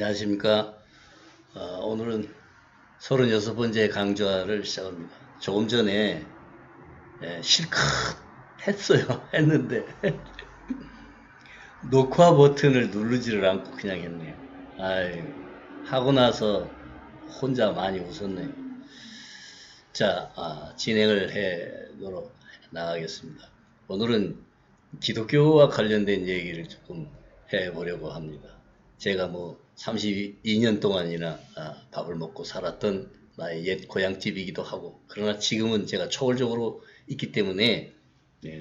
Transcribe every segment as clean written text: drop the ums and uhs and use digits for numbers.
안녕하십니까. 오늘은 36번째 강좌를 시작합니다. 조금 전에 실컷 했어요. 했는데 녹화 버튼을 누르지를 않고 그냥 했네요. 아유, 하고 나서 혼자 많이 웃었네요. 자, 진행을 해도록 나가겠습니다. 오늘은 기독교와 관련된 얘기를 조금 해보려고 합니다. 제가 뭐 32년 동안이나 밥을 먹고 살았던 나의 옛 고향집이기도 하고, 그러나 지금은 제가 초월적으로 있기 때문에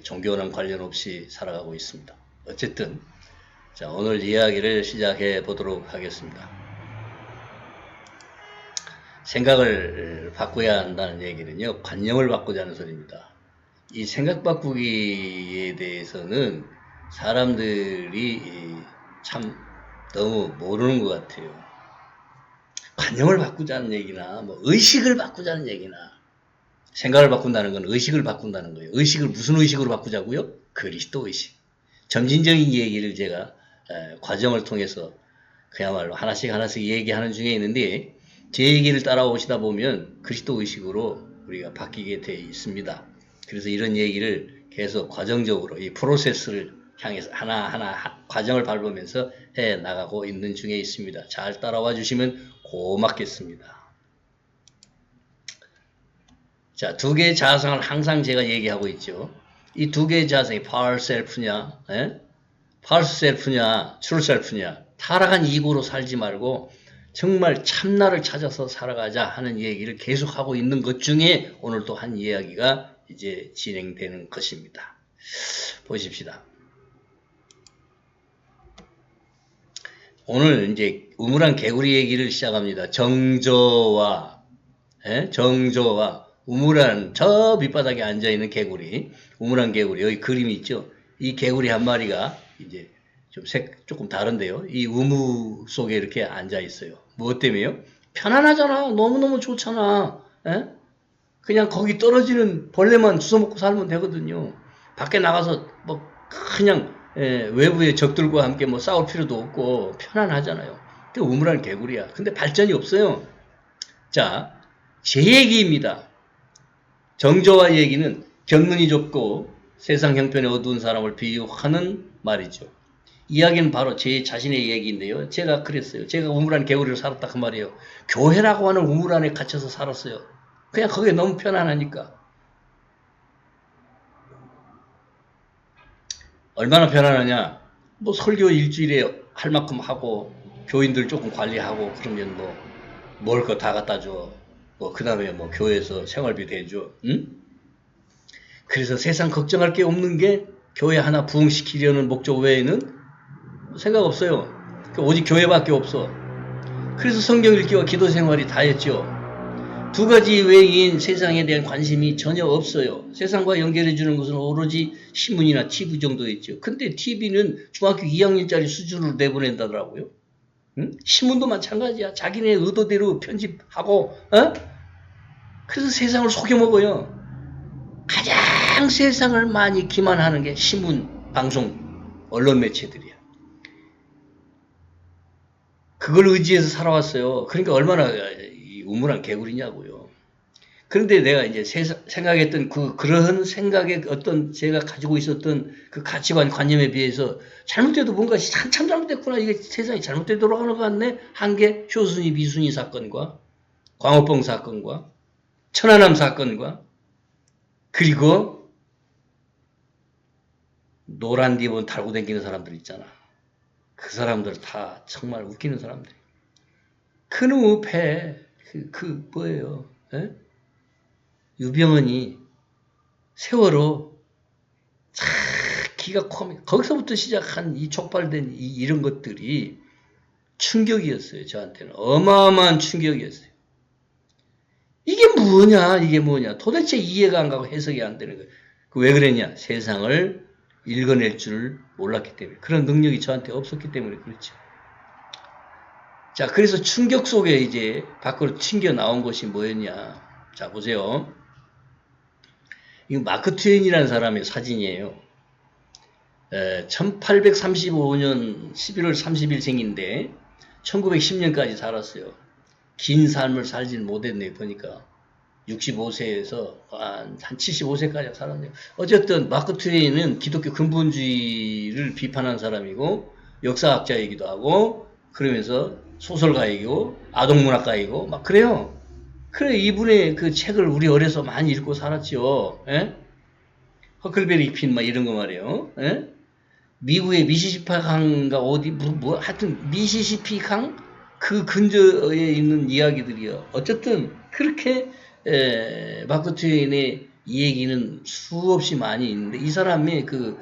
종교랑 관련 없이 살아가고 있습니다. 어쨌든 자, 오늘 이야기를 시작해 보도록 하겠습니다. 생각을 바꿔야 한다는 얘기는요, 관념을 바꾸자는 소리입니다. 이 생각 바꾸기에 대해서는 사람들이 참 너무 모르는 것 같아요. 관념을 바꾸자는 얘기나 뭐 의식을 바꾸자는 얘기나, 생각을 바꾼다는 건 의식을 바꾼다는 거예요. 의식을 무슨 의식으로 바꾸자고요? 그리스도 의식. 점진적인 얘기를 제가 과정을 통해서 그야말로 하나씩 얘기하는 중에 있는데, 제 얘기를 따라오시다 보면 그리스도 의식으로 우리가 바뀌게 돼 있습니다. 그래서 이런 얘기를 계속 과정적으로 이 프로세스를 향해서 하나하나 과정을 밟으면서 해 나가고 있는 중에 있습니다. 잘 따라와 주시면 고맙겠습니다. 자, 두 개의 자성을 항상 제가 얘기하고 있죠. 이 두 개의 자성이 power self냐, false self냐, true self냐, 타락한 이고로 살지 말고 정말 참나를 찾아서 살아가자 하는 얘기를 계속하고 있는 것 중에 오늘 또 한 이야기가 이제 진행되는 것입니다. 보십시다. 오늘 이제 우물안 개구리 얘기를 시작합니다. 정조와 우물안 저 밑바닥에 앉아있는 개구리, 우물안 개구리, 여기 그림이 있죠. 이 개구리 한 마리가 이제 조금 다른데요. 이 우무 속에 이렇게 앉아 있어요. 무엇 때문에요? 편안하잖아. 너무너무 좋잖아. 그냥 거기 떨어지는 벌레만 주워먹고 살면 되거든요. 밖에 나가서 뭐 그냥 외부의 적들과 함께 뭐 싸울 필요도 없고 편안하잖아요. 그 우물안 개구리야. 근데 발전이 없어요. 자, 제 얘기입니다. 정조와 얘기는 견문이 좁고 세상 형편에 어두운 사람을 비유하는 말이죠. 이야기는 바로 제 자신의 얘기인데요. 제가 그랬어요. 제가 우물안 개구리로 살았다 그 말이에요. 교회라고 하는 우물 안에 갇혀서 살았어요. 그냥 거기에 너무 편안하니까. 얼마나 편안하냐. 뭐 설교 일주일에 할 만큼 하고 교인들 조금 관리하고 그러면 뭐 먹을 거 다 갖다 줘. 뭐 그 다음에 뭐 교회에서 생활비 대줘. 응? 그래서 세상 걱정할 게 없는 게 교회 하나 부흥시키려는 목적 외에는 생각 없어요. 오직 교회밖에 없어. 그래서 성경 읽기와 기도 생활이 다였죠. 두 가지 외인 세상에 대한 관심이 전혀 없어요. 세상과 연결해주는 것은 오로지 신문이나 TV 정도였죠. 근데 TV는 중학교 2학년짜리 수준으로 내보낸다더라고요. 응? 신문도 마찬가지야. 자기네 의도대로 편집하고, 그래서 세상을 속여먹어요. 가장 세상을 많이 기만하는 게 신문, 방송, 언론 매체들이야. 그걸 의지해서 살아왔어요. 그러니까 얼마나 우물안 개구리냐고요. 그런데 내가 이제 생각했던 그런 생각의 어떤 제가 가지고 있었던 그 가치관, 관념에 비해서 잘못돼도 뭔가 한참 잘못됐구나. 이게 세상이 잘못돼 돌아가는 것 같네. 한 게 효순이 미순이 사건과 광우병 사건과 천안함 사건과 그리고 노란 리본 달고 다니는 사람들 있잖아. 그 사람들 다 정말 웃기는 사람들. 그놈의 패, 뭐예요? 에? 유병헌이 세월호 기가 컴 거기서부터 시작한 이 촉발된 이런 것들이 충격이었어요. 저한테는 어마어마한 충격이었어요. 이게 뭐냐 도대체 이해가 안 가고 해석이 안 되는 거예요. 왜 그랬냐? 세상을 읽어낼 줄 몰랐기 때문에, 그런 능력이 저한테 없었기 때문에 그렇죠. 자, 그래서 충격 속에 이제 밖으로 튕겨 나온 것이 뭐였냐? 자, 보세요. 이거 마크 트웨인이라는 사람의 사진이에요. 1835년 11월 30일 생인데 1910년까지 살았어요. 긴 삶을 살진 못했네, 보니까. 65세에서 한 75세까지 살았네요. 어쨌든 마크 트웨이는 기독교 근본주의를 비판한 사람이고 역사학자이기도 하고 그러면서 소설가이고 아동문학가이고 막 그래요. 그래 이분의 그 책을 우리 어려서 많이 읽고 살았죠. 예? 허클베리 핀 막 이런 거 말이에요. 예? 미국의 미시시피 강가 어디 하여튼 미시시피 강 그 근처에 있는 이야기들이요. 어쨌든 그렇게 마크 트웨인의 이 얘기는 수없이 많이 있는데 이 사람이 그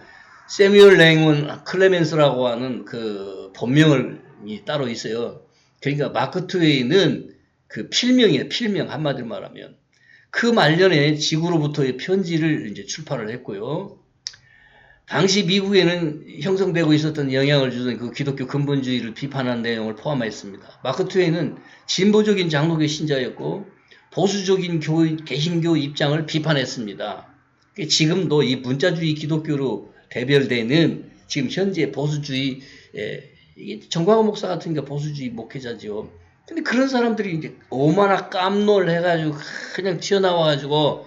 세뮤얼 랭원 클레멘스라고 하는 그 본명이 따로 있어요. 그러니까 마크 트웨인은 그 필명이에요. 필명 한마디로 말하면 그 말년에 지구로부터의 편지를 이제 출판을 했고요. 당시 미국에는 형성되고 있었던 영향을 주던 그 기독교 근본주의를 비판한 내용을 포함했습니다. 마크 트웨인은 진보적인 장로교 신자였고 보수적인 개신교 입장을 비판했습니다. 지금도 이 문자주의 기독교로 대별되는 지금 현재 보수주의 정광훈 목사 같은 게 보수주의 목회자죠. 근데 그런 사람들이 이제 오마나 깜놀 해가지고 그냥 튀어나와가지고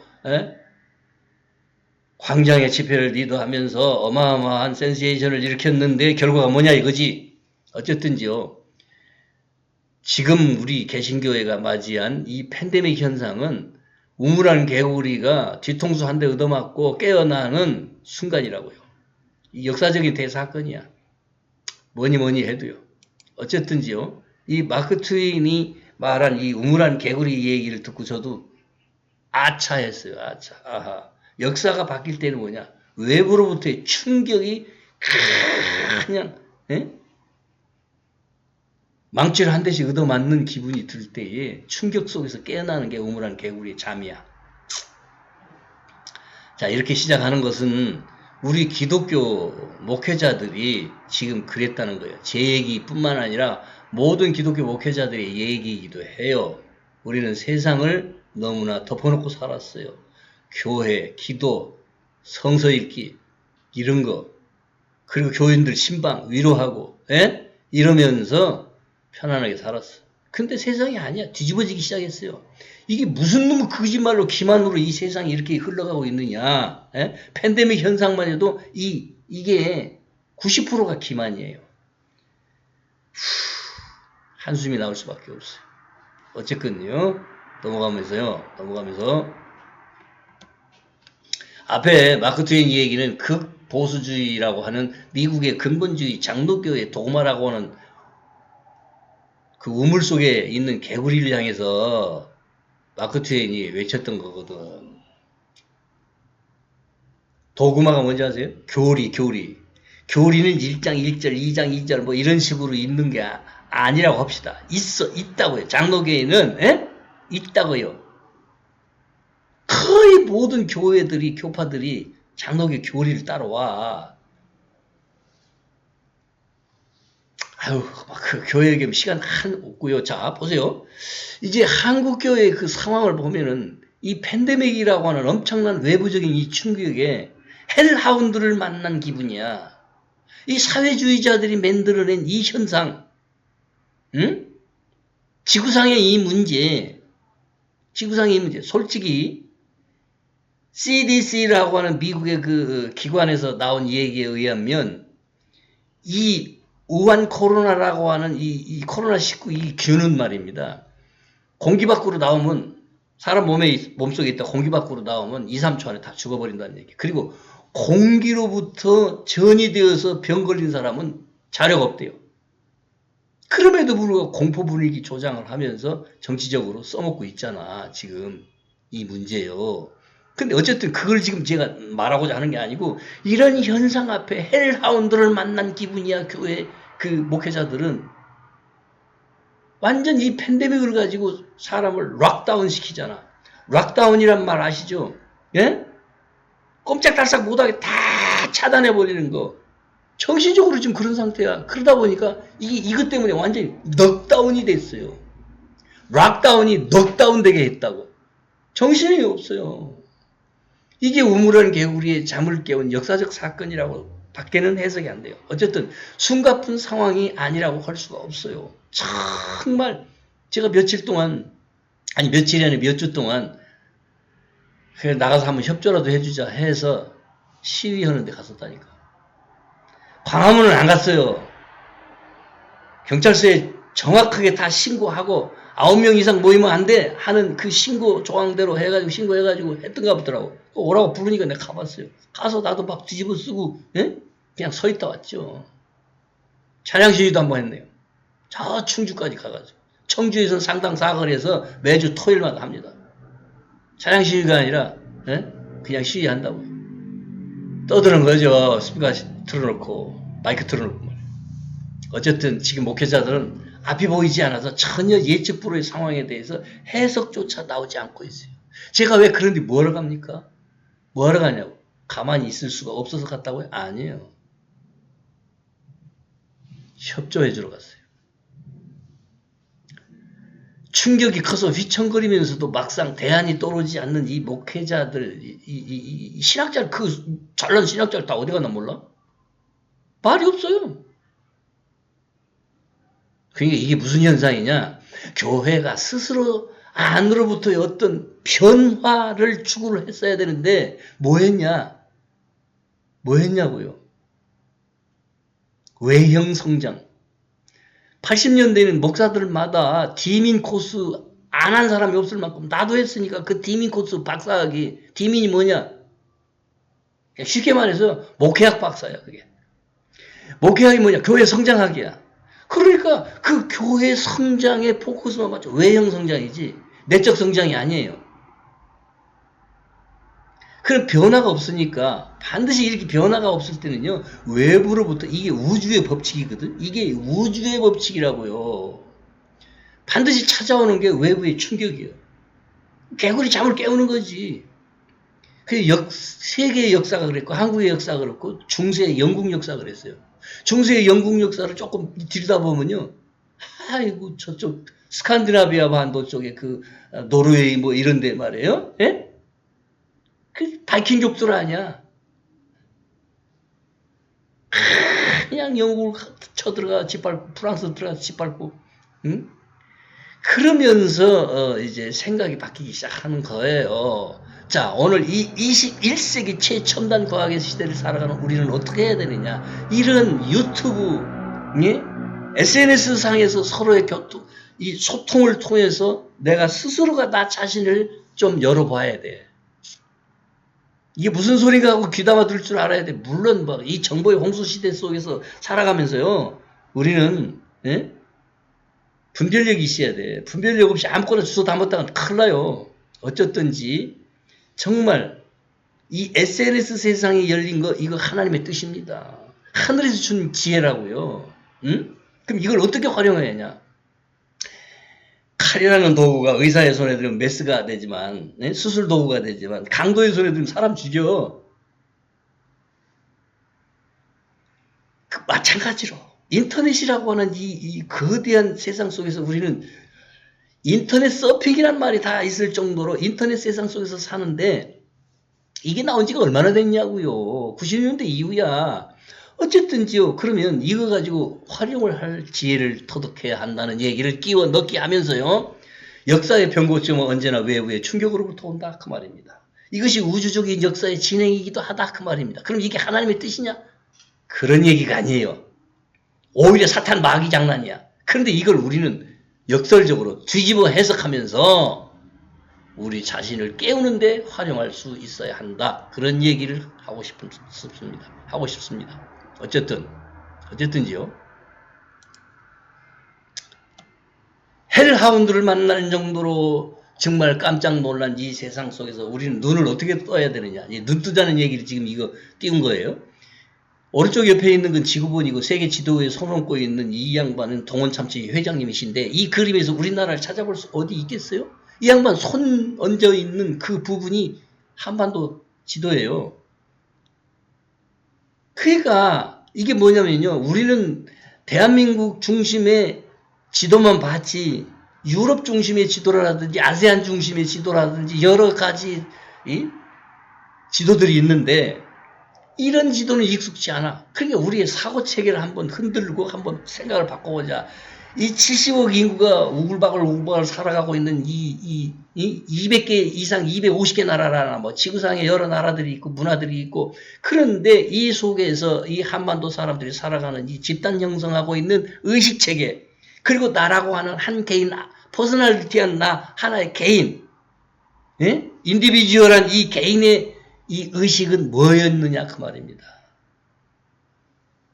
광장의 집회를 리드하면서 어마어마한 센세이션을 일으켰는데 결과가 뭐냐 이거지. 어쨌든지요. 지금 우리 개신교회가 맞이한 이 팬데믹 현상은 우물한 개구리가 뒤통수 한 대 얻어맞고 깨어나는 순간이라고요. 이 역사적인 대사건이야. 뭐니 해도요. 어쨌든지요. 이 마크 트웨인이 말한 이 우물한 개구리 얘기를 듣고 저도 아차했어요. 아차. 아하. 역사가 바뀔 때는 뭐냐? 외부로부터의 충격이 그냥 망치를 한 대씩 얻어맞는 기분이 들 때에 충격 속에서 깨어나는 게 우물한 개구리의 잠이야. 자, 이렇게 시작하는 것은 우리 기독교 목회자들이 지금 그랬다는 거예요. 제 얘기뿐만 아니라 모든 기독교 목회자들의 얘기이기도 해요. 우리는 세상을 너무나 덮어놓고 살았어요. 교회, 기도, 성서 읽기 이런 거 그리고 교인들 신방 위로하고 이러면서 편안하게 살았어. 근데 세상이 아니야. 뒤집어지기 시작했어요. 이게 무슨 놈의 거짓말로 기만으로 이 세상이 이렇게 흘러가고 있느냐. 팬데믹 현상만 해도 이게 90%가 기만이에요. 한숨이 나올 수밖에 없어요. 어쨌건요. 넘어가면서 앞에 마크 트웨인 얘기는 극보수주의라고 하는 미국의 근본주의 장로교의 도마라고 하는 그 우물 속에 있는 개구리를 향해서 마크 트웨인이 외쳤던 거거든. 도구마가 뭔지 아세요? 교리. 교리는 1장 1절, 2장 2절 뭐 이런 식으로 있는 게 아니라고 합시다. 있다고요. 장로교에는 있다고요. 거의 모든 교파들이 장로교 교리를 따라와. 아유, 그 교회 얘기하면 시간 없고요. 자, 보세요. 이제 한국교회의 그 상황을 보면은 이 팬데믹이라고 하는 엄청난 외부적인 이 충격에 헬하운드를 만난 기분이야. 이 사회주의자들이 만들어낸 이 현상, 지구상의 이 문제, 솔직히 CDC라고 하는 미국의 그 기관에서 나온 얘기에 의하면 이 우한 코로나라고 하는 이 코로나19 이 균은 말입니다. 공기 밖으로 나오면 사람 몸속에 있다 공기 밖으로 나오면 2, 3초 안에 다 죽어버린다는 얘기. 그리고 공기로부터 전이 되어서 병 걸린 사람은 자력 없대요. 그럼에도 불구하고 공포 분위기 조장을 하면서 정치적으로 써먹고 있잖아. 지금 이 문제요. 근데 어쨌든 그걸 지금 제가 말하고자 하는 게 아니고 이런 현상 앞에 헬하운드를 만난 기분이야. 교회 그 목회자들은 완전 이 팬데믹을 가지고 사람을 락다운 시키잖아. 락다운이란 말 아시죠? 예? 꼼짝달싹 못하게 다 차단해버리는 거. 정신적으로 지금 그런 상태야. 그러다 보니까 이것 때문에 완전히 넉다운이 됐어요. 락다운이 넉다운 되게 했다고. 정신이 없어요. 이게 우물한 개구리의 잠을 깨운 역사적 사건이라고 밖에는 해석이 안 돼요. 어쨌든 숨가쁜 상황이 아니라고 할 수가 없어요. 정말 제가 며칠 동안, 아니 며칠이 아니라 몇 주 동안 그래 나가서 한번 협조라도 해주자 해서 시위하는 데 갔었다니까. 광화문은 안 갔어요. 경찰서에 정확하게 다 신고하고 9명 이상 모이면 안 돼 하는 그 신고 조항대로 해가지고 신고해가지고 했던가 보더라고. 오라고 부르니까 내가 가봤어요. 가서 나도 막 뒤집어 쓰고 그냥 서 있다 왔죠. 차량 시위도 한번 했네요. 저 충주까지 가가지고. 청주에서는 상당 사거리에서 매주 토요일마다 합니다. 차량 시위가 아니라 그냥 시위한다고요. 떠드는 거죠. 스피커 틀어놓고 마이크 틀어놓고 말이에요. 어쨌든 지금 목회자들은 앞이 보이지 않아서 전혀 예측 불허의 상황에 대해서 해석조차 나오지 않고 있어요. 제가 왜 그런데 뭐하러 갑니까? 뭐하러 가냐고. 가만히 있을 수가 없어서 갔다고요? 아니에요. 협조해 주러 갔어요. 충격이 커서 휘청거리면서도 막상 대안이 떠오르지 않는 이 목회자들, 이 신학자들, 그 잘난 신학자들 다 어디 갔나 몰라? 말이 없어요. 그러니까 이게 무슨 현상이냐? 교회가 스스로 안으로부터의 어떤 변화를 추구를 했어야 되는데 뭐 했냐? 뭐 했냐고요? 외형 성장. 80년대에는 목사들마다 디민 코스 안 한 사람이 없을 만큼 나도 했으니까 그 디민 코스 박사학위. 디민이 뭐냐? 쉽게 말해서 목회학 박사야 그게. 목회학이 뭐냐? 교회 성장학이야. 그러니까 그 교회 성장의 포커스만 맞죠. 외형 성장이지 내적 성장이 아니에요. 그런 변화가 없으니까 반드시 이렇게 변화가 없을 때는요. 외부로부터 이게 우주의 법칙이거든. 이게 우주의 법칙이라고요. 반드시 찾아오는 게 외부의 충격이에요. 개구리 잠을 깨우는 거지. 그 세계의 역사가 그랬고 한국의 역사가 그렇고 중세의 영국 역사가 그랬어요. 중세의 영국 역사를 조금 들여다보면요. 아이고 저쪽 스칸디나비아 반도 쪽에 그 노르웨이 뭐 이런 데 말이에요. 예? 그 바이킹족들 아니야. 그냥 영국을 쳐들어가 짓밟고 프랑스 들어가 짓밟고 응? 그러면서 이제 생각이 바뀌기 시작하는 거예요. 자, 오늘 이 21세기 최첨단 과학의 시대를 살아가는 우리는 어떻게 해야 되느냐. 이런 유튜브, SNS 상에서 서로의 이 소통을 통해서 내가 스스로가 나 자신을 좀 열어봐야 돼. 이게 무슨 소리가 하고 귀담아 들 줄 알아야 돼. 물론 이 정보의 홍수 시대 속에서 살아가면서요. 우리는 분별력이 있어야 돼. 분별력 없이 아무거나 주워 담았다가 큰일 나요. 어쨌든지 정말 이 SNS 세상에 열린 거 이거 하나님의 뜻입니다. 하늘에서 준 지혜라고요. 응? 그럼 이걸 어떻게 활용해야 하냐? 칼이라는 도구가 의사의 손에 들면 메스가 되지만 수술 도구가 되지만 강도의 손에 들면 사람 죽여. 마찬가지로 인터넷이라고 하는 이 거대한 세상 속에서 우리는 인터넷 서핑이란 말이 다 있을 정도로 인터넷 세상 속에서 사는데 이게 나온 지가 얼마나 됐냐고요. 90년대 이후야. 어쨌든지요. 그러면 이거 가지고 활용을 할 지혜를 터득해야 한다는 얘기를 끼워 넣기 하면서요. 역사의 변고점은 언제나 외부의 충격으로부터 온다 그 말입니다. 이것이 우주적인 역사의 진행이기도 하다 그 말입니다. 그럼 이게 하나님의 뜻이냐? 그런 얘기가 아니에요. 오히려 사탄 마귀 장난이야. 그런데 이걸 우리는 역설적으로 뒤집어 해석하면서 우리 자신을 깨우는데 활용할 수 있어야 한다. 그런 얘기를 하고 싶습니다. 어쨌든지요. 헬하운드를 만나는 정도로 정말 깜짝 놀란 이 세상 속에서 우리는 눈을 어떻게 떠야 되느냐. 눈 뜨자는 얘기를 지금 이거 띄운 거예요. 오른쪽 옆에 있는 건 지구본이고 세계 지도에 손 얹고 있는 이 양반은 동원참치 회장님이신데 이 그림에서 우리나라를 찾아볼 수 어디 있겠어요? 이 양반 손 얹어 있는 그 부분이 한반도 지도예요. 그러니까 이게 뭐냐면요. 우리는 대한민국 중심의 지도만 봤지 유럽 중심의 지도라든지 아세안 중심의 지도라든지 여러 가지 지도들이 있는데 이런 지도는 익숙치 않아. 그러니까 우리의 사고 체계를 한번 흔들고 한번 생각을 바꿔보자. 이 70억 인구가 우글바글 살아가고 있는 이 200개 이상 250개 나라라나 뭐 지구상에 여러 나라들이 있고 문화들이 있고, 그런데 이 속에서 이 한반도 사람들이 살아가는 이 집단 형성하고 있는 의식 체계, 그리고 나라고 하는 한 개인, 퍼스널리티한 나 하나의 개인, 예? 인디비주얼한 이 개인의 이 의식은 뭐였느냐 그 말입니다.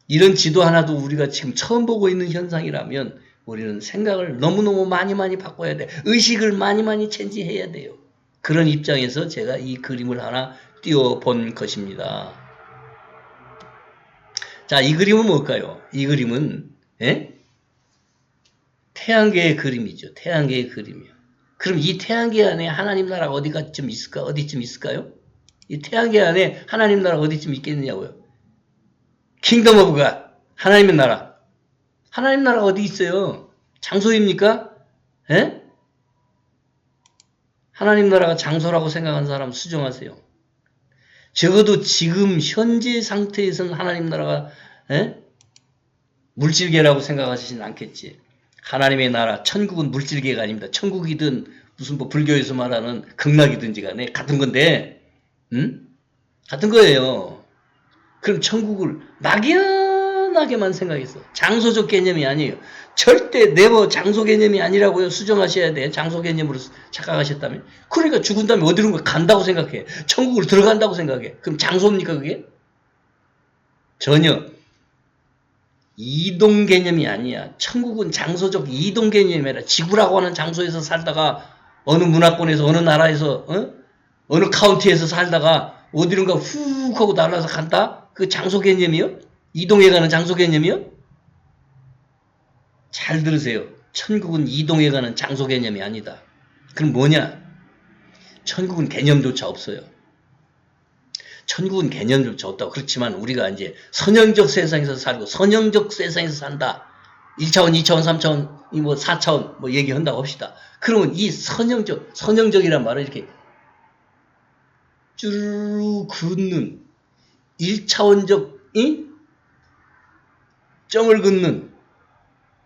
이런 지도 하나도 우리가 지금 처음 보고 있는 현상이라면 우리는 생각을 너무너무 많이 바꿔야 돼. 의식을 많이 체인지해야 돼요. 그런 입장에서 제가 이 그림을 하나 띄워본 것입니다. 자, 이 그림은 뭘까요? 이 그림은 태양계의 그림이죠. 태양계의 그림이요. 그럼 이 태양계 안에 하나님 나라가 어디쯤 있을까요? 이 태양계 안에 하나님 나라가 어디쯤 있겠느냐고요. 킹덤 오브 갓, 하나님의 나라. 하나님 나라가 어디 있어요? 장소입니까? 예? 하나님 나라가 장소라고 생각하는 사람 수정하세요. 적어도 지금 현재 상태에서는 하나님 나라가 물질계라고 생각하시진 않겠지. 하나님의 나라, 천국은 물질계가 아닙니다. 천국이든 무슨 뭐 불교에서 말하는 극락이든지 간에 같은 건데, 같은 거예요. 그럼 천국을 막연하게만 생각했어. 장소적 개념이 아니에요. 절대 네버 장소 개념이 아니라고요. 수정하셔야 돼. 장소 개념으로 착각하셨다면. 그러니까 죽은 다음에 어디로 간다고 생각해. 천국을 들어간다고 생각해. 그럼 장소입니까 그게? 전혀. 이동 개념이 아니야. 천국은 장소적 이동 개념이 아니라 지구라고 하는 장소에서 살다가 어느 문화권에서 어느 나라에서 어느 카운티에서 살다가 어디론가 훅 하고 날아서 간다? 그 장소 개념이요? 이동해 가는 장소 개념이요? 잘 들으세요. 천국은 이동해 가는 장소 개념이 아니다. 그럼 뭐냐? 천국은 개념조차 없어요. 천국은 개념조차 없다고. 그렇지만 우리가 이제 선형적 세상에서 살고 선형적 세상에서 산다. 1차원, 2차원, 3차원, 뭐 4차원 뭐 얘기한다고 합시다. 그러면 이 선형적이란 말은 이렇게 쭉 긋는 1차원적 점을 긋는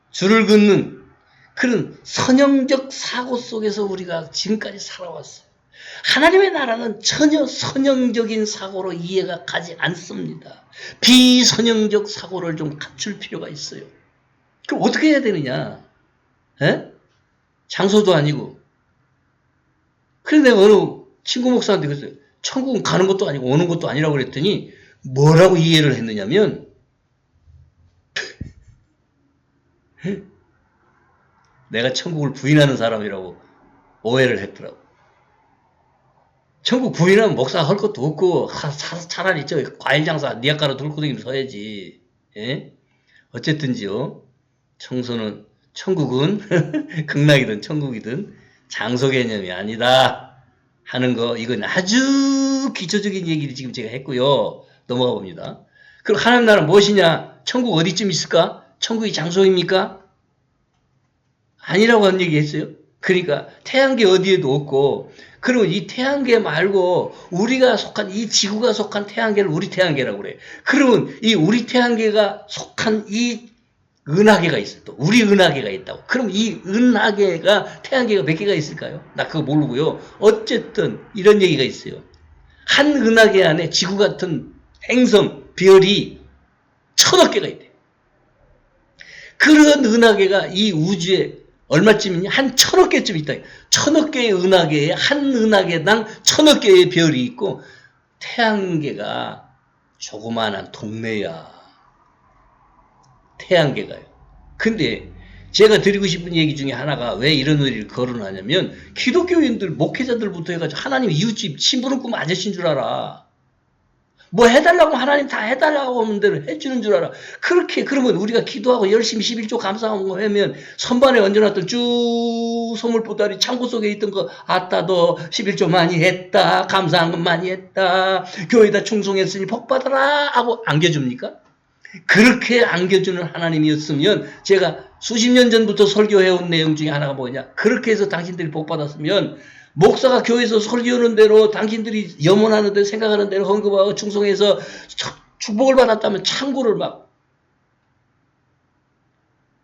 줄을 긋는 그런 선형적 사고 속에서 우리가 지금까지 살아왔어요. 하나님의 나라는 전혀 선형적인 사고로 이해가 가지 않습니다. 비선형적 사고를 좀 갖출 필요가 있어요. 그럼 어떻게 해야 되느냐? 장소도 아니고. 그래서 내가 어느 친구 목사한테 그랬어요. 천국은 가는 것도 아니고 오는 것도 아니라고 그랬더니 뭐라고 이해를 했느냐면 내가 천국을 부인하는 사람이라고 오해를 했더라고. 천국 부인하면 목사 할 것도 없고 차라리 저 과일 장사 니아가로 들고 다니면서 서야지. 예? 어쨌든지요. 천국은 극락이든 천국이든 장소 개념이 아니다 하는 거, 이건 아주 기초적인 얘기를 지금 제가 했고요. 넘어가 봅니다. 그럼 하나님 나라는 무엇이냐? 천국 어디쯤 있을까? 천국이 장소입니까? 아니라고 한 얘기 했어요. 그러니까 태양계 어디에도 없고, 그러면 이 태양계 말고 우리가 속한 이 지구가 속한 태양계를 우리 태양계라고 그래. 그러면 이 우리 태양계가 속한 이 은하계가 있어. 또 우리 은하계가 있다고. 그럼 이 은하계가 태양계가 몇 개가 있을까요? 나 그거 모르고요. 어쨌든 이런 얘기가 있어요. 한 은하계 안에 지구 같은 행성, 별이 1000억 개가 있대. 그런 은하계가 이 우주에 얼마쯤이냐? 한 1000억 개쯤 있다. 1000억 개의 은하계에 한 은하계당 1000억 개의 별이 있고, 태양계가 조그마한 동네야. 태양계가요. 근데 제가 드리고 싶은 얘기 중에 하나가 왜 이런 의리를 거론하냐면, 기독교인들, 목회자들부터 해가지고 하나님 이웃집 심부름 꿈 아저씨인 줄 알아. 뭐 해달라고 하나님 다 해달라고 하는 대로 해주는 줄 알아. 그렇게 그러면 우리가 기도하고 열심히 11조 감사하고 하면 선반에 얹어놨던 쭉 소물보따리 창고 속에 있던 거, 아따 너 11조 많이 했다, 감사한 건 많이 했다, 교회에다 충성했으니 복 받아라 하고 안겨줍니까? 그렇게 안겨주는 하나님이었으면 제가 수십 년 전부터 설교해온 내용 중에 하나가 뭐냐. 그렇게 해서 당신들이 복받았으면 목사가 교회에서 설교하는 대로 당신들이 염원하는 대로 생각하는 대로 헌금하고 충성해서 축복을 받았다면 창고를 막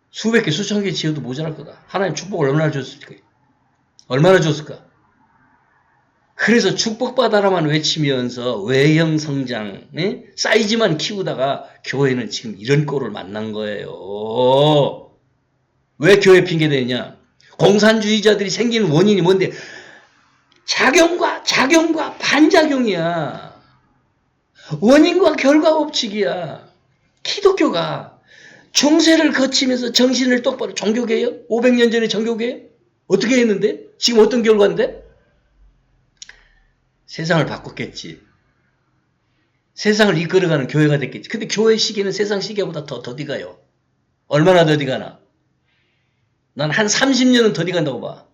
수백 개 수천 개 지어도 모자랄 거다. 하나님 축복을 얼마나 줬을까? 얼마나 줬을까? 그래서 축복받아라만 외치면서 외형 성장, 사이즈만 키우다가 교회는 지금 이런 꼴을 만난 거예요. 왜 교회 핑계대냐? 공산주의자들이 생기는 원인이 뭔데? 작용과 반작용이야. 원인과 결과 법칙이야. 기독교가 중세를 거치면서 정신을 똑바로 종교개혁? 500년 전에 종교개혁? 어떻게 했는데? 지금 어떤 결과인데? 세상을 바꿨겠지. 세상을 이끌어가는 교회가 됐겠지. 근데 교회 시계는 세상 시계보다 더 더디 가요. 얼마나 더디 가나? 난 한 30년은 더디 간다고 봐.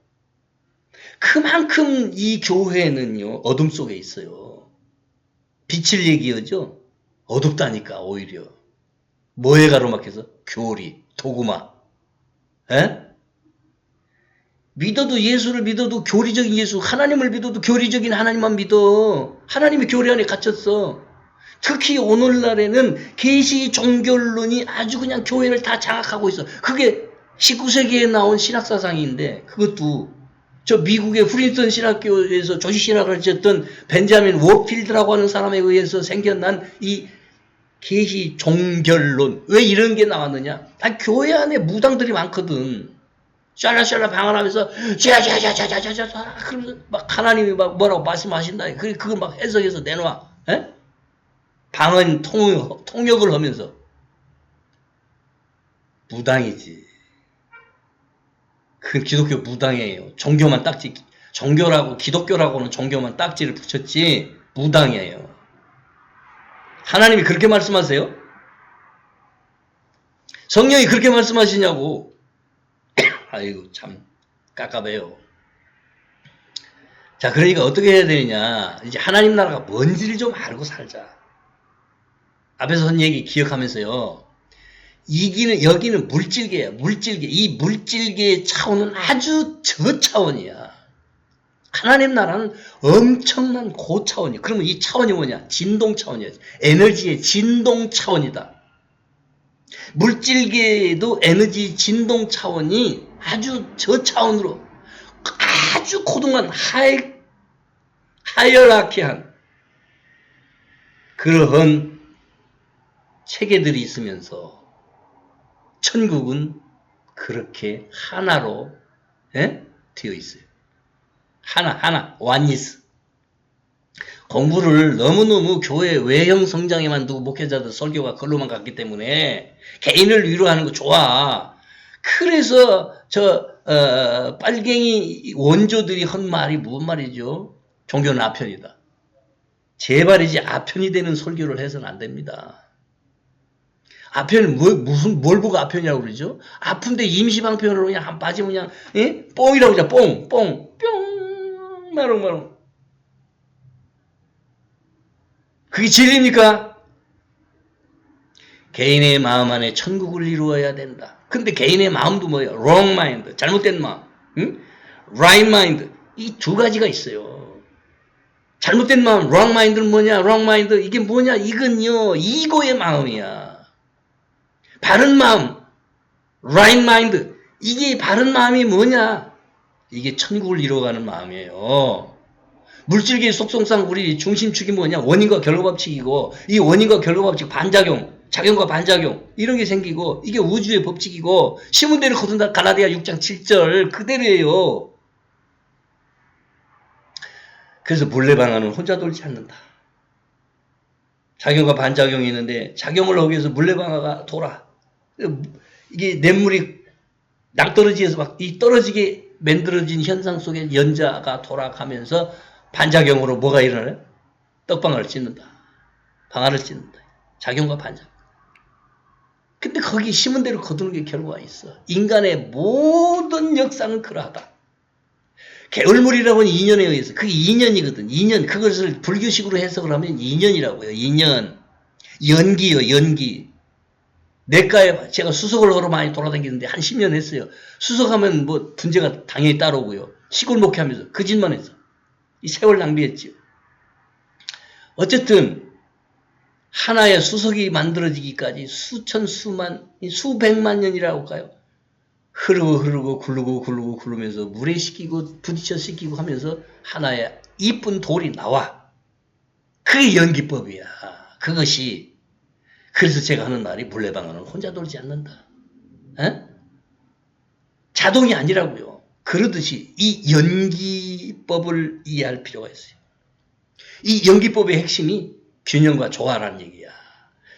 그만큼 이 교회는요, 어둠 속에 있어요. 빛을 얘기하죠? 어둡다니까, 오히려. 뭐에 가로막혀서? 교리, 도구마. 에? 믿어도 예수를 믿어도 교리적인 예수, 하나님을 믿어도 교리적인 하나님만 믿어. 하나님이 교리 안에 갇혔어. 특히 오늘날에는 계시 종교론이 아주 그냥 교회를 다 장악하고 있어. 그게 19세기에 나온 신학사상인데 그것도 저 미국의 프린스턴 신학교에서 조시신학을 가르쳤던 벤자민 워필드라고 하는 사람에 의해서 생겨난 이 계시 종결론. 왜 이런 게 나왔느냐? 다 교회 안에 무당들이 많거든. 샬라샬라 방언하면서 자자자자자자자 그러면서 막 하나님이 막 뭐라고 말씀하신다. 그걸 막 해석해서 내놔. 에? 방언 통역을 하면서 무당이지. 그 기독교 무당이에요. 종교만 딱지, 종교라고 기독교라고는 종교만 딱지를 붙였지 무당이에요. 하나님이 그렇게 말씀하세요? 성령이 그렇게 말씀하시냐고. 아이고 참 깝깝해요. 자, 그러니까 어떻게 해야 되느냐. 이제 하나님 나라가 뭔지를 좀 알고 살자. 앞에서 한 얘기 기억하면서요. 여기는 물질계야. 물질계. 이 물질계의 차원은 아주 저차원이야. 하나님 나라는 엄청난 고차원이야. 그러면 이 차원이 뭐냐? 진동 차원이야. 에너지의 진동 차원이다. 물질계에도 에너지 진동 차원이 아주 저차원으로 아주 고등한 하이어라키한 그러한 체계들이 있으면서 천국은 그렇게 하나로 되어 있어요. 하나, 원니스. 공부를 너무너무 교회 외형 성장에만 두고 목회자들 설교가 걸로만 갔기 때문에 개인을 위로하는 거 좋아. 그래서 빨갱이 원조들이 한 말이 무슨 말이죠? 종교는 아편이다. 제발이지 아편이 되는 설교를 해서는 안 됩니다. 아편 뭘 보고 아편이라고 그러죠? 아픈데 임시방편으로 그냥 한 빠지면 그냥 뽕이라고 그러죠. 뽕 마롱. 그게 진리입니까? 개인의 마음 안에 천국을 이루어야 된다. 근데 개인의 마음도 뭐예요? wrong mind, 잘못된 마음, right mind. 이 두 가지가 있어요. 잘못된 마음, wrong mind는 뭐냐? wrong mind 이게 뭐냐? 이건요 이고의 마음이야. 바른 마음, right mind 이게 바른 마음이 뭐냐? 이게 천국을 이루어가는 마음이에요. 물질계의 속성상 우리 중심축이 뭐냐? 원인과 결과 법칙이고 이 원인과 결과 법칙 반작용, 작용과 반작용 이런 게 생기고 이게 우주의 법칙이고 심은 대로 거둔다. 갈라디아 6장 7절 그대로예요. 그래서 물레방아는 혼자 돌지 않는다. 작용과 반작용이 있는데 작용을 하기 위해서 물레방아가 돌아. 이게 냇물이 낭떠러지에서 막 이 떨어지게 만들어진 현상 속에 연자가 돌아가면서 반작용으로 뭐가 일어나요? 떡방아를 찢는다. 방아를 찢는다. 작용과 반작용. 근데 거기 심은 대로 거두는 게 결과가 있어. 인간의 모든 역사는 그러하다. 개울물이라고 하는 인연에 의해서 그게 인연이거든. 인연. 그것을 불교식으로 해석을 하면 인연이라고요. 인연. 연기요. 연기. 내과에 제가 수석을 하러 많이 돌아다니는데 한 10년 했어요. 수석하면 뭐 문제가 당연히 따라오고요. 시골 목회하면서 그 짓만 했어. 이 세월 낭비했지요. 어쨌든 하나의 수석이 만들어지기까지 수천, 수만, 수백만 년이라고 할까요? 흐르고 굴르면서 물에 씻기고 부딪혀 씻기고 하면서 하나의 이쁜 돌이 나와. 그게 연기법이야. 그것이 그래서 제가 하는 말이 물레방아는 혼자 돌지 않는다. 에? 자동이 아니라고요. 그러듯이 이 연기법을 이해할 필요가 있어요. 이 연기법의 핵심이 균형과 조화라는 얘기야.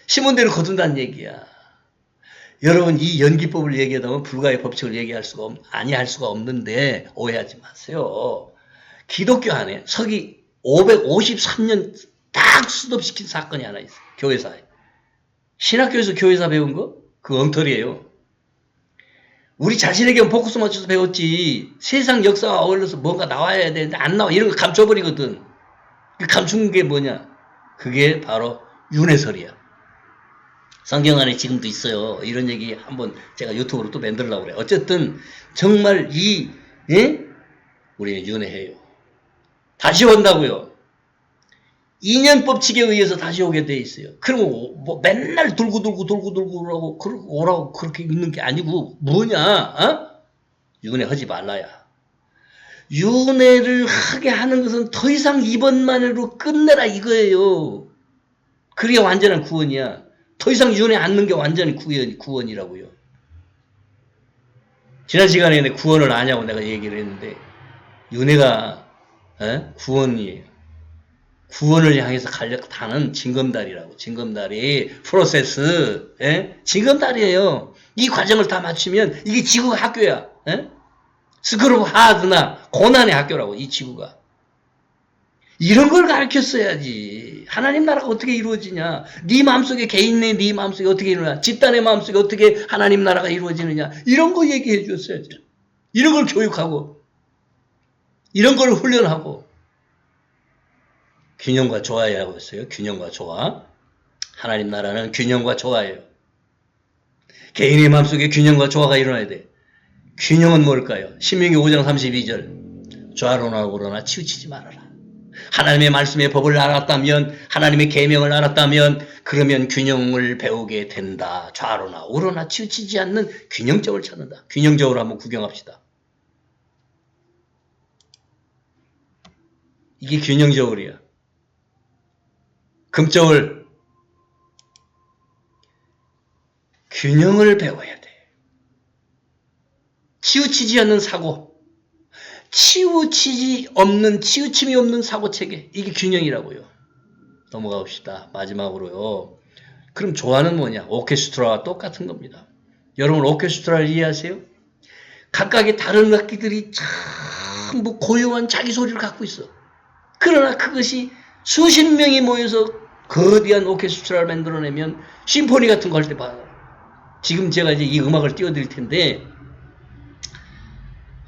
심은대로 거둔다는 얘기야. 여러분 이 연기법을 얘기하다 보면 불가의 법칙을 얘기할 수가 아니할 수가 없는데 오해하지 마세요. 기독교 안에 서기 553년 딱 수습시킨 사건이 하나 있어요. 교회사에. 신학교에서 교회사 배운 거? 그 엉터리예요. 우리 자신에게 포커스 맞춰서 배웠지 세상 역사와 어울려서 뭔가 나와야 되는데 안 나와. 이런 거 감춰버리거든. 그 감춘 게 뭐냐? 그게 바로 윤회설이야. 성경 안에 지금도 있어요. 이런 얘기 한번 제가 유튜브로 또 만들려고 그래요. 어쨌든 정말 우리는 윤회해요. 다시 온다고요. 2년 법칙에 의해서 다시 오게 돼 있어요. 그러면 뭐 맨날 돌고 오라고 그렇게 있는 게 아니고 뭐냐? 윤회하지 말라야. 윤회를 하게 하는 것은 더 이상 이번만으로 끝내라 이거예요. 그게 완전한 구원이야. 더 이상 윤회 안 넣는 게 완전히 구원이라고요. 지난 시간에 내 구원을 아냐고 내가 얘기를 했는데 윤회가 구원이에요. 구원을 향해서 가는 징검다리라고. 징검다리 프로세스. 징검다리예요. 이 과정을 다 맞추면 이게 지구가 학교야. 스쿨 오브 하드나 고난의 학교라고 이 지구가. 이런 걸 가르쳤어야지. 하나님 나라가 어떻게 이루어지냐. 네 마음속에 개인 네 마음속에 어떻게 일어나. 집단의 마음속에 어떻게 하나님 나라가 이루어지느냐. 이런 거 얘기해 줬어야지. 이런 걸 교육하고 이런 걸 훈련하고 균형과 조화라고 했어요. 균형과 조화. 하나님 나라는 균형과 조화예요. 개인의 마음속에 균형과 조화가 일어나야 돼. 균형은 뭘까요? 신명기 5장 32절. 좌로나 우로나 치우치지 말아라. 하나님의 말씀의 법을 알았다면, 하나님의 계명을 알았다면 그러면 균형을 배우게 된다. 좌로나 우로나 치우치지 않는 균형점을 찾는다. 균형적으로 한번 구경합시다. 이게 균형적으로야. 금쪽을 균형을 배워야 돼. 치우치지 않는 사고, 치우침이 없는 사고체계, 이게 균형이라고요. 넘어가 봅시다. 마지막으로요. 그럼 조화는 뭐냐? 오케스트라와 똑같은 겁니다. 여러분 오케스트라를 이해하세요? 각각의 다른 악기들이 전부 고유한 자기 소리를 갖고 있어. 그러나 그것이 수십 명이 모여서 거대한 오케스트라를 만들어내면 심포니 같은 거 할 때 봐요. 지금 제가 이제 이 음악을 띄워드릴 텐데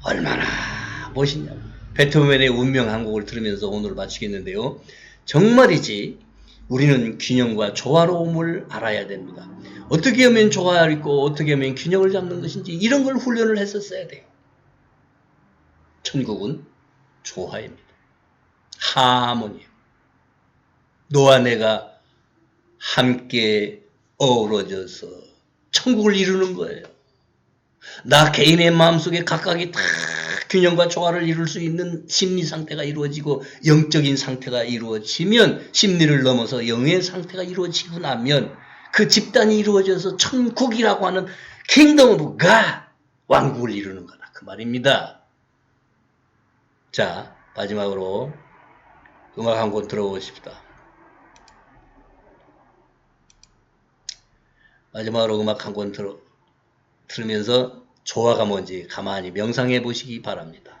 얼마나 멋있냐고. 베토벤의 운명 한 곡을 들으면서 오늘 마치겠는데요. 정말이지 우리는 균형과 조화로움을 알아야 됩니다. 어떻게 하면 조화를 있고 어떻게 하면 균형을 잡는 것인지 이런 걸 훈련을 했었어야 돼요. 천국은 조화입니다. 하모니예요. 너와 내가 함께 어우러져서 천국을 이루는 거예요. 나 개인의 마음속에 각각이 다 균형과 조화를 이룰 수 있는 심리 상태가 이루어지고 영적인 상태가 이루어지면 심리를 넘어서 영의 상태가 이루어지고 나면 그 집단이 이루어져서 천국이라고 하는 킹덤 오브 갓 왕국을 이루는 거다. 그 말입니다. 자, 마지막으로 음악 한 곡 들어보십시다. 마지막으로 음악 한 곡 들으면서 조화가 뭔지 가만히 명상해 보시기 바랍니다.